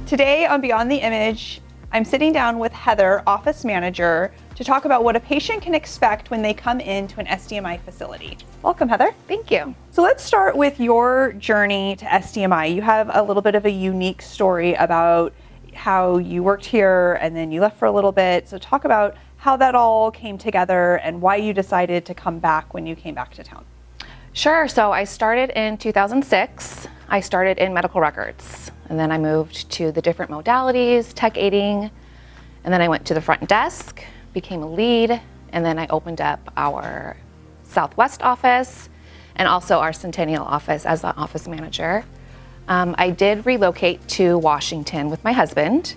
Today on Beyond the Image, I'm sitting down with Heather, office manager, to talk about what a patient can expect when they come into an SDMI facility. Welcome, Heather. Thank you. So let's start with your journey to SDMI. You have a little bit of a unique story about how you worked here and then you left for a little bit. So talk about how that all came together and why you decided to come back when you came back to town. Sure. So I started in 2006. I started in medical records, and then I moved to the different modalities, tech aiding, and then I went to the front desk, became a lead, and then I opened up our Southwest office and also our Centennial office as the office manager. I did relocate to Washington with my husband.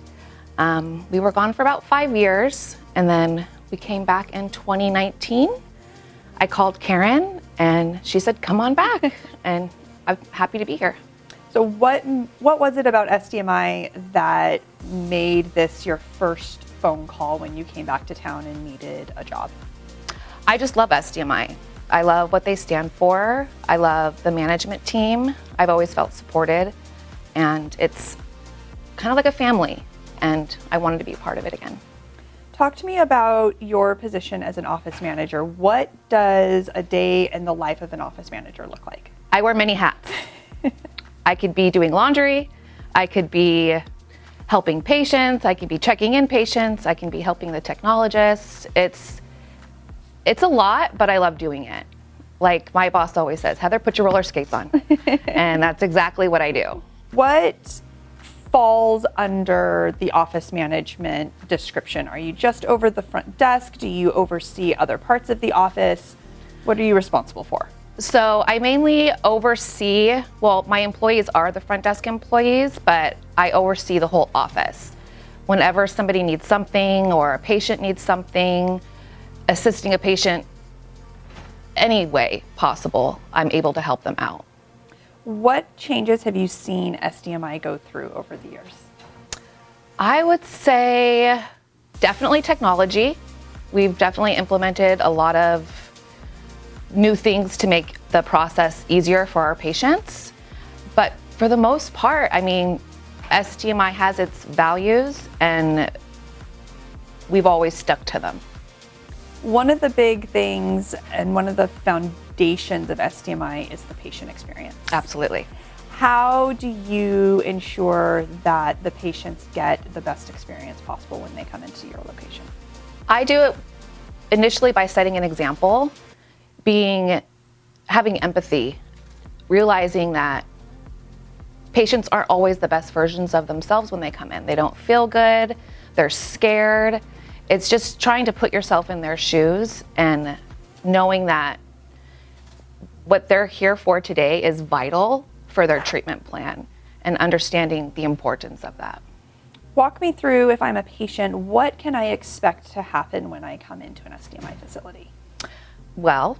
We were gone for about 5 years, and then we came back in 2019. I called Karen, and she said, come on back, and I'm happy to be here. So what was it about SDMI that made this your first phone call when you came back to town and needed a job? I just love SDMI. I love what they stand for. I love the management team. I've always felt supported, and it's kind of like a family, and I wanted to be a part of it again. Talk to me about your position as an office manager. What does a day in the life of an office manager look like? I wear many hats. I could be doing laundry. I could be helping patients. I could be checking in patients. I can be helping the technologists. It's a lot, but I love doing it. Like my boss always says, Heather, put your roller skates on. And that's exactly what I do. What falls under the office management description? Are you just over the front desk? Do you oversee other parts of the office? What are you responsible for? So I mainly oversee, well, my employees are the front desk employees, but I oversee the whole office. Whenever somebody needs something or a patient needs something, assisting a patient any way possible, I'm able to help them out. What changes have you seen SDMI go through over the years? I would say definitely technology. We've definitely implemented a lot of new things to make the process easier for our patients. But for the most part, I mean, SDMI has its values and we've always stuck to them. One of the big things and one of the foundations of SDMI is the patient experience. Absolutely. How do you ensure that the patients get the best experience possible when they come into your location? I do it initially by setting an example, having empathy, realizing that patients aren't always the best versions of themselves when they come in. They don't feel good, they're scared. It's just trying to put yourself in their shoes and knowing that what they're here for today is vital for their treatment plan and understanding the importance of that. Walk me through, if I'm a patient, what can I expect to happen when I come into an SDMI facility? Well,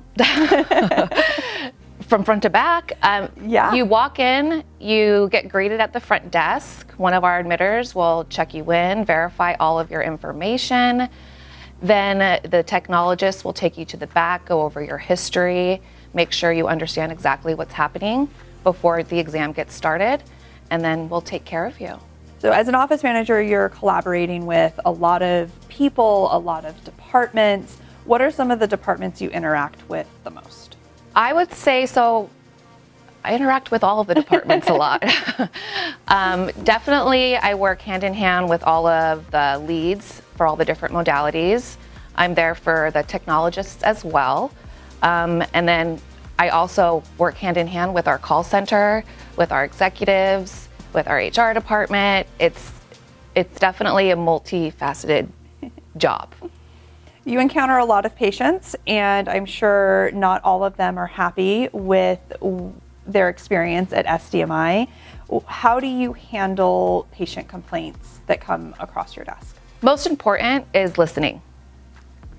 from front to back, you walk in, you get greeted at the front desk. One of our admitters will check you in, verify all of your information. Then the technologist will take you to the back, go over your history, make sure you understand exactly what's happening before the exam gets started, and then we'll take care of you. So as an office manager, you're collaborating with a lot of people, a lot of departments. What are some of the departments you interact with the most? I would say, so I interact with all of the departments a lot. Definitely, I work hand in hand with all of the leads for all the different modalities. I'm there for the technologists as well. And then I also work hand in hand with our call center, with our executives, with our HR department. It's definitely a multifaceted job. You encounter a lot of patients, and I'm sure not all of them are happy with their experience at SDMI. How do you handle patient complaints that come across your desk? Most important is listening.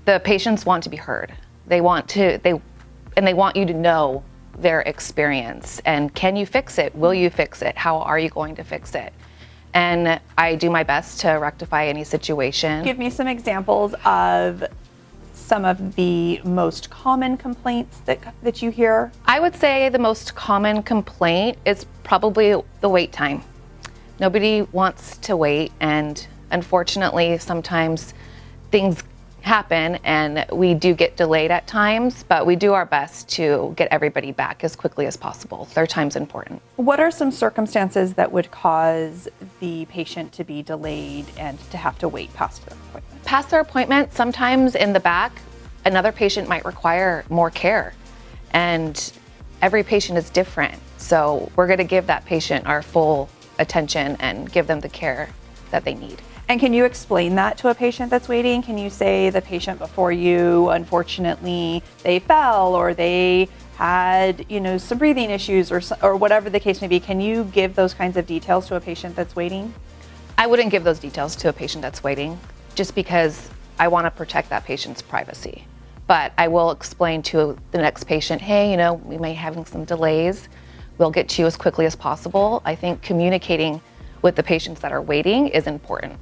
The patients want to be heard. They want you to know their experience, and can you fix it? Will you fix it? How are you going to fix it? And I do my best to rectify any situation. Give me some examples of some of the most common complaints that you hear. I would say the most common complaint is probably the wait time. Nobody wants to wait, and unfortunately, sometimes things happen and we do get delayed at times, but we do our best to get everybody back as quickly as possible. Their time's important. What are some circumstances that would cause the patient to be delayed and to have to wait past their appointment? Past their appointment, sometimes in the back, another patient might require more care, and every patient is different. So we're going to give that patient our full attention and give them the care that they need. And can you explain that to a patient that's waiting? Can you say the patient before you, unfortunately, they fell or they had, some breathing issues or whatever the case may be? Can you give those kinds of details to a patient that's waiting? I wouldn't give those details to a patient that's waiting just because I want to protect that patient's privacy. But I will explain to the next patient, hey, we may be having some delays. We'll get to you as quickly as possible. I think communicating with the patients that are waiting is important.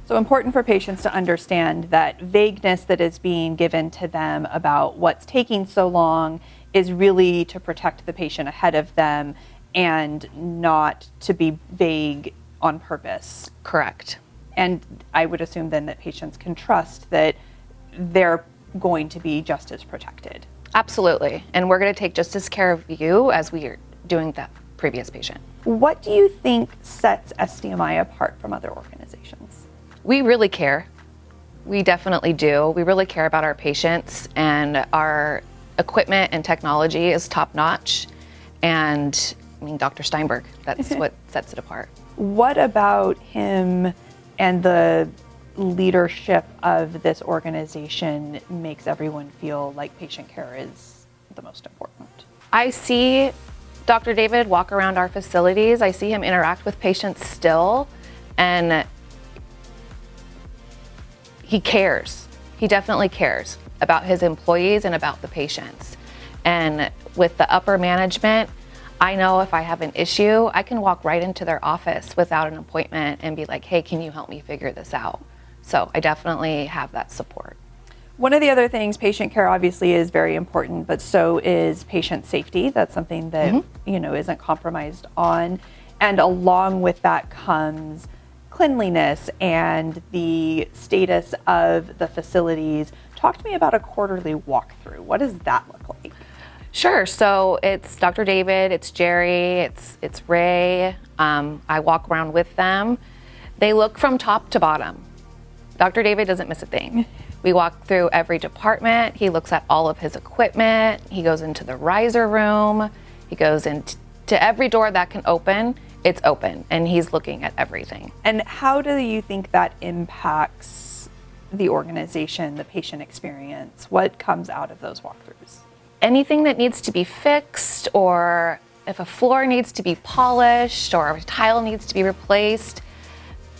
So important for patients to understand that vagueness that is being given to them about what's taking so long is really to protect the patient ahead of them and not to be vague on purpose. Correct. And I would assume then that patients can trust that they're going to be just as protected. Absolutely. And we're going to take just as care of you as we are doing that previous patient. What do you think sets SDMI apart from other organizations? We really care. We definitely do. We really care about our patients, and our equipment and technology is top notch. And Dr. Steinberg, that's what sets it apart. What about him and the leadership of this organization makes everyone feel like patient care is the most important? I see Dr. David walk around our facilities. I see him interact with patients still, and he cares. He definitely cares about his employees and about the patients. And with the upper management, I know if I have an issue, I can walk right into their office without an appointment and be like, hey, can you help me figure this out? So I definitely have that support. One of the other things, patient care obviously is very important, but so is patient safety. That's something that, isn't compromised on. And along with that comes cleanliness and the status of the facilities. Talk to me about a quarterly walkthrough. What does that look like? Sure. So it's Dr. David, it's Jerry, it's Ray. I walk around with them. They look from top to bottom. Dr. David doesn't miss a thing. We walk through every department. He looks at all of his equipment. He goes into the riser room. He goes into every door that can open. It's open, and he's looking at everything. And how do you think that impacts the organization, the patient experience? What comes out of those walkthroughs? Anything that needs to be fixed, or if a floor needs to be polished or a tile needs to be replaced.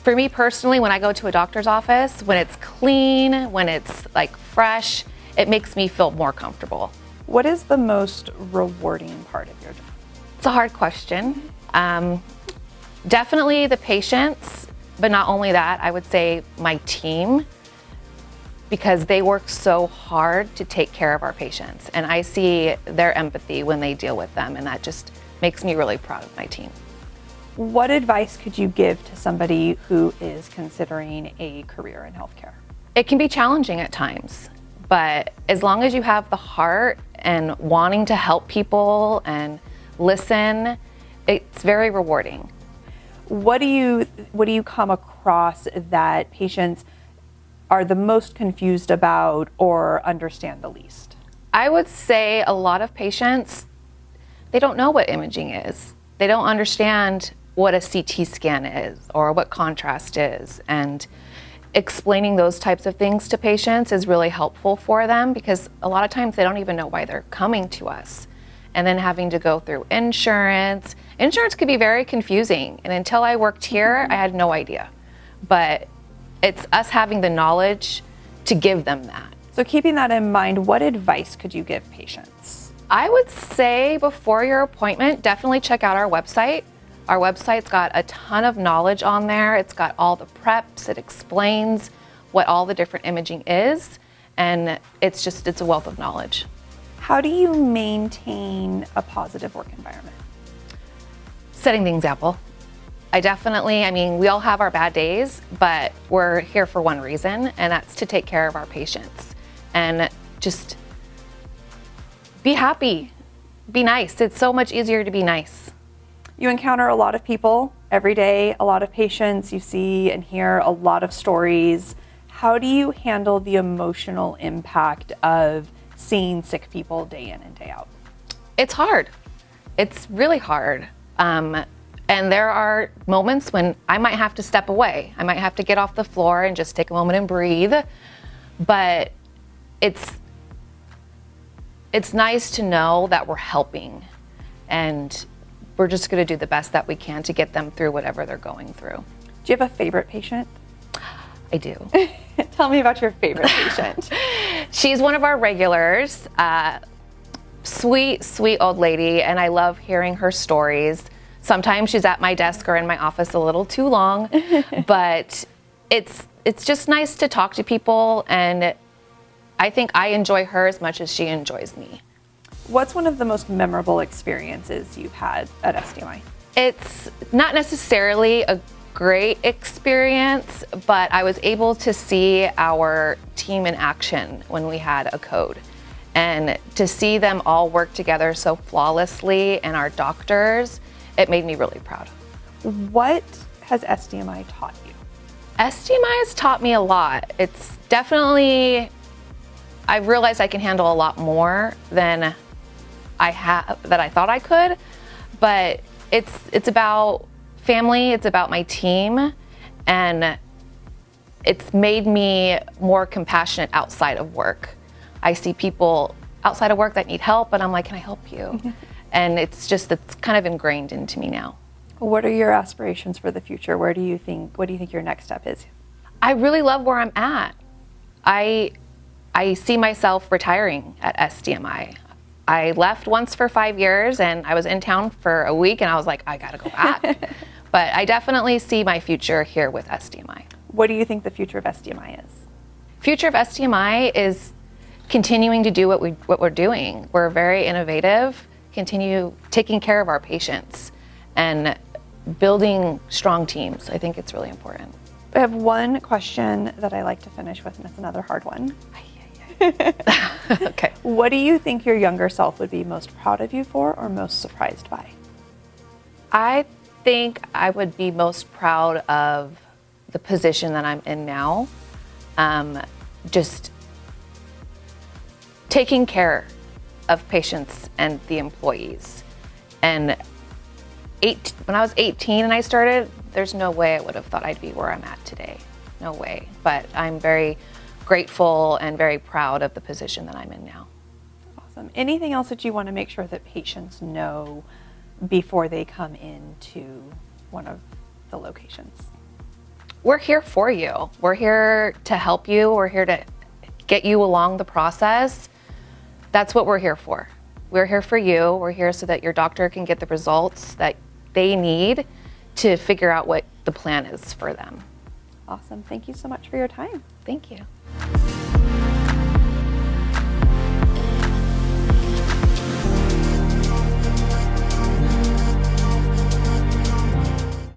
For me personally, when I go to a doctor's office, when it's clean, when it's fresh, it makes me feel more comfortable. What is the most rewarding part of your job? It's a hard question. Definitely the patients, but not only that, I would say my team, because they work so hard to take care of our patients. And I see their empathy when they deal with them, and that just makes me really proud of my team. What advice could you give to somebody who is considering a career in healthcare? It can be challenging at times, but as long as you have the heart and wanting to help people and listen, it's very rewarding. What do you come across that patients are the most confused about or understand the least? I would say a lot of patients, they don't know what imaging is. They don't understand what a CT scan is or what contrast is. And explaining those types of things to patients is really helpful for them, because a lot of times they don't even know why they're coming to us. And then having to go through insurance. Insurance could be very confusing. And until I worked here, I had no idea. But it's us having the knowledge to give them that. So keeping that in mind, what advice could you give patients? I would say before your appointment, definitely check out our website. Our website's got a ton of knowledge on there. It's got all the preps. It explains what all the different imaging is. And it's a wealth of knowledge. How do you maintain a positive work environment? Setting the example. I mean, we all have our bad days, but we're here for one reason, and that's to take care of our patients. And just be happy, be nice. It's so much easier to be nice. You encounter a lot of people every day, a lot of patients. You see and hear a lot of stories. How do you handle the emotional impact of seeing sick people day in and day out? It's hard. It's really hard. And there are moments when I might have to step away. I might have to get off the floor and just take a moment and breathe. But it's nice to know that we're helping, and we're just going to do the best that we can to get them through whatever they're going through. Do you have a favorite patient? I do. Tell me about your favorite patient. She's one of our regulars. Sweet, sweet old lady, and I love hearing her stories. Sometimes she's at my desk or in my office a little too long, but it's just nice to talk to people, and I think I enjoy her as much as she enjoys me. What's one of the most memorable experiences you've had at SDMI? It's not necessarily a great experience, but I was able to see our team in action when we had a code. And to see them all work together so flawlessly, and our doctors, it made me really proud. What has SDMI taught you? SDMI has taught me a lot. It's definitely, I've realized I can handle a lot more than I thought I could, but it's about family, it's about my team, and it's made me more compassionate outside of work. I see people outside of work that need help, and I'm like, can I help you? And it's kind of ingrained into me now. What are your aspirations for the future? What do you think your next step is? I really love where I'm at. I see myself retiring at SDMI. I left once for 5 years, and I was in town for a week, and I was like, I gotta go back. But I definitely see my future here with SDMI. What do you think the future of SDMI is? Future of SDMI is continuing to do what we're doing. We're very innovative, continue taking care of our patients, and building strong teams. I think it's really important. I have one question that I like to finish with, and it's another hard one. Okay. What do you think your younger self would be most proud of you for, or most surprised by? I think I would be most proud of the position that I'm in now. Just taking care of patients and the employees. And when I was 18 and I started, there's no way I would have thought I'd be where I'm at today. No way. But I'm very grateful and very proud of the position that I'm in now. Awesome. Anything else that you want to make sure that patients know before they come into one of the locations? We're here for you. We're here to help you. We're here to get you along the process. That's what we're here for. We're here for you. We're here so that your doctor can get the results that they need to figure out what the plan is for them. Awesome. Thank you so much for your time. Thank you.